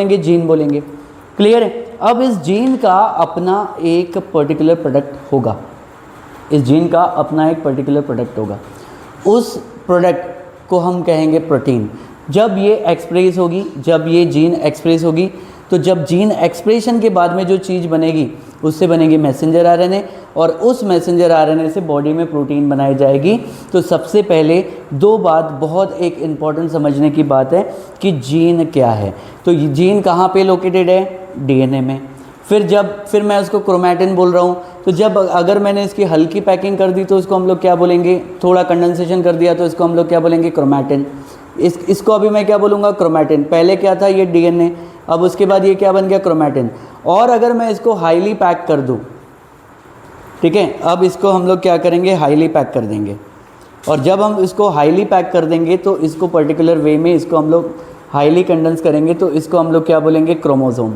बोलेंगे, जीन बोलेंगे। क्लियर है? अब इस जीन का अपना एक पर्टिकुलर प्रोडक्ट होगा, इस जीन का अपना एक पर्टिकुलर प्रोडक्ट होगा, उस प्रोडक्ट को हम कहेंगे प्रोटीन। जब ये एक्सप्रेस होगी, जब ये जीन एक्सप्रेस होगी, तो जब जीन एक्सप्रेशन के बाद में जो चीज़ बनेगी उससे बनेगी मैसेंजर आरएनए, और उस मैसेंजर आरएनए से बॉडी में प्रोटीन बनाई जाएगी। तो सबसे पहले दो बात बहुत एक इम्पॉर्टेंट समझने की बात है कि जीन क्या है। तो ये जीन कहाँ पे लोकेटेड है? डीएनए में। फिर मैं उसको क्रोमैटिन बोल रहा हूँ, तो जब अगर मैंने इसकी हल्की पैकिंग कर दी तो इसको हम लोग क्या बोलेंगे? थोड़ा कंडेंसेशन कर दिया तो इसको हम लोग क्या बोलेंगे? क्रोमैटिन। इसको अभी मैं क्या बोलूँगा? क्रोमैटिन। पहले क्या था? ये डीएनए, अब उसके बाद ये क्या बन गया? क्रोमैटिन। और अगर मैं इसको हाईली पैक कर दूँ, ठीक है, अब इसको हम लोग क्या करेंगे? हाईली पैक कर देंगे। और जब हम इसको हाईली पैक कर देंगे तो इसको पर्टिकुलर वे में इसको हम लोग हाईली कंडेंस करेंगे, तो इसको हम लोग क्या बोलेंगे? क्रोमोसोम।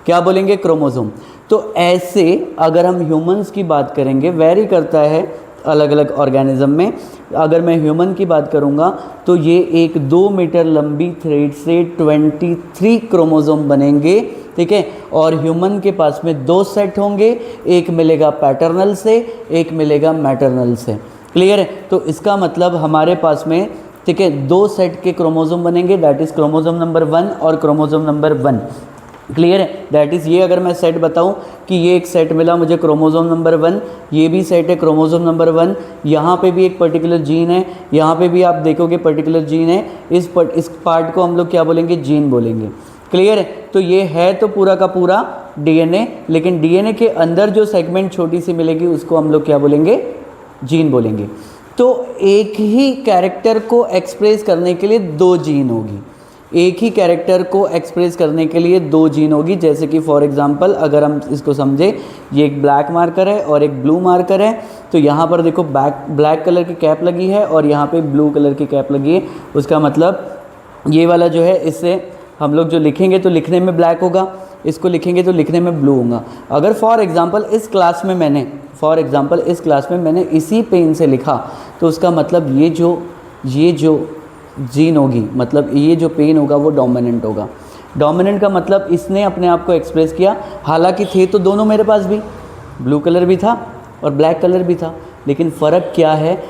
क्या बोलेंगे? क्रोमोसोम। तो ऐसे अगर हम ह्यूमंस की बात करेंगे, वेरी करता है अलग अलग ऑर्गेनिज्म में। अगर मैं ह्यूमन की बात करूंगा तो ये एक 2 मीटर लंबी थ्रेड से 23 क्रोमोसोम बनेंगे, ठीक है। और ह्यूमन के पास में 2 सेट होंगे, एक मिलेगा पैटर्नल से, एक मिलेगा मैटरनल से। क्लियर है? तो इसका मतलब हमारे पास में, ठीक है, 2 सेट के क्रोमोसोम बनेंगे, दैट इज क्रोमोसोम नंबर 1 और क्रोमोसोम नंबर 1। क्लियर है? दैट इज़, ये अगर मैं सेट बताऊं कि ये एक सेट मिला मुझे क्रोमोसोम नंबर 1, ये भी सेट है क्रोमोसोम नंबर 1, यहाँ पे भी एक पर्टिकुलर जीन है, यहाँ पे भी आप देखोगे पर्टिकुलर जीन है, इस पार्ट को हम लोग क्या बोलेंगे? जीन बोलेंगे। क्लियर है? तो ये है तो पूरा का पूरा डीएनए, लेकिन डीएनए के अंदर जो सेगमेंट छोटी सी मिलेगी उसको हम लोग क्या बोलेंगे? जीन बोलेंगे। तो एक ही कैरेक्टर को एक्सप्रेस करने के लिए 2 जीन होगी, एक ही कैरेक्टर को एक्सप्रेस करने के लिए 2 जीन होगी। जैसे कि फॉर एग्जांपल अगर हम इसको समझे, ये एक ब्लैक मार्कर है और एक ब्लू मार्कर है, तो यहाँ पर देखो ब्लैक कलर की कैप लगी है और यहाँ पे ब्लू कलर की कैप लगी है। उसका मतलब ये वाला जो है, इससे हम लोग जो लिखेंगे तो लिखने में ब्लैक होगा, इसको लिखेंगे तो लिखने में ब्लू होगा। अगर फॉर एग्जांपल इस क्लास में मैंने इसी पेन से लिखा, तो उसका मतलब ये जो जीन होगी, मतलब ये जो पेन होगा वो डोमिनेंट होगा। डोमिनेंट का मतलब इसने अपने आप को एक्सप्रेस किया, हालांकि थे तो दोनों मेरे पास भी, ब्लू कलर भी था और ब्लैक कलर भी था, लेकिन फ़र्क क्या है?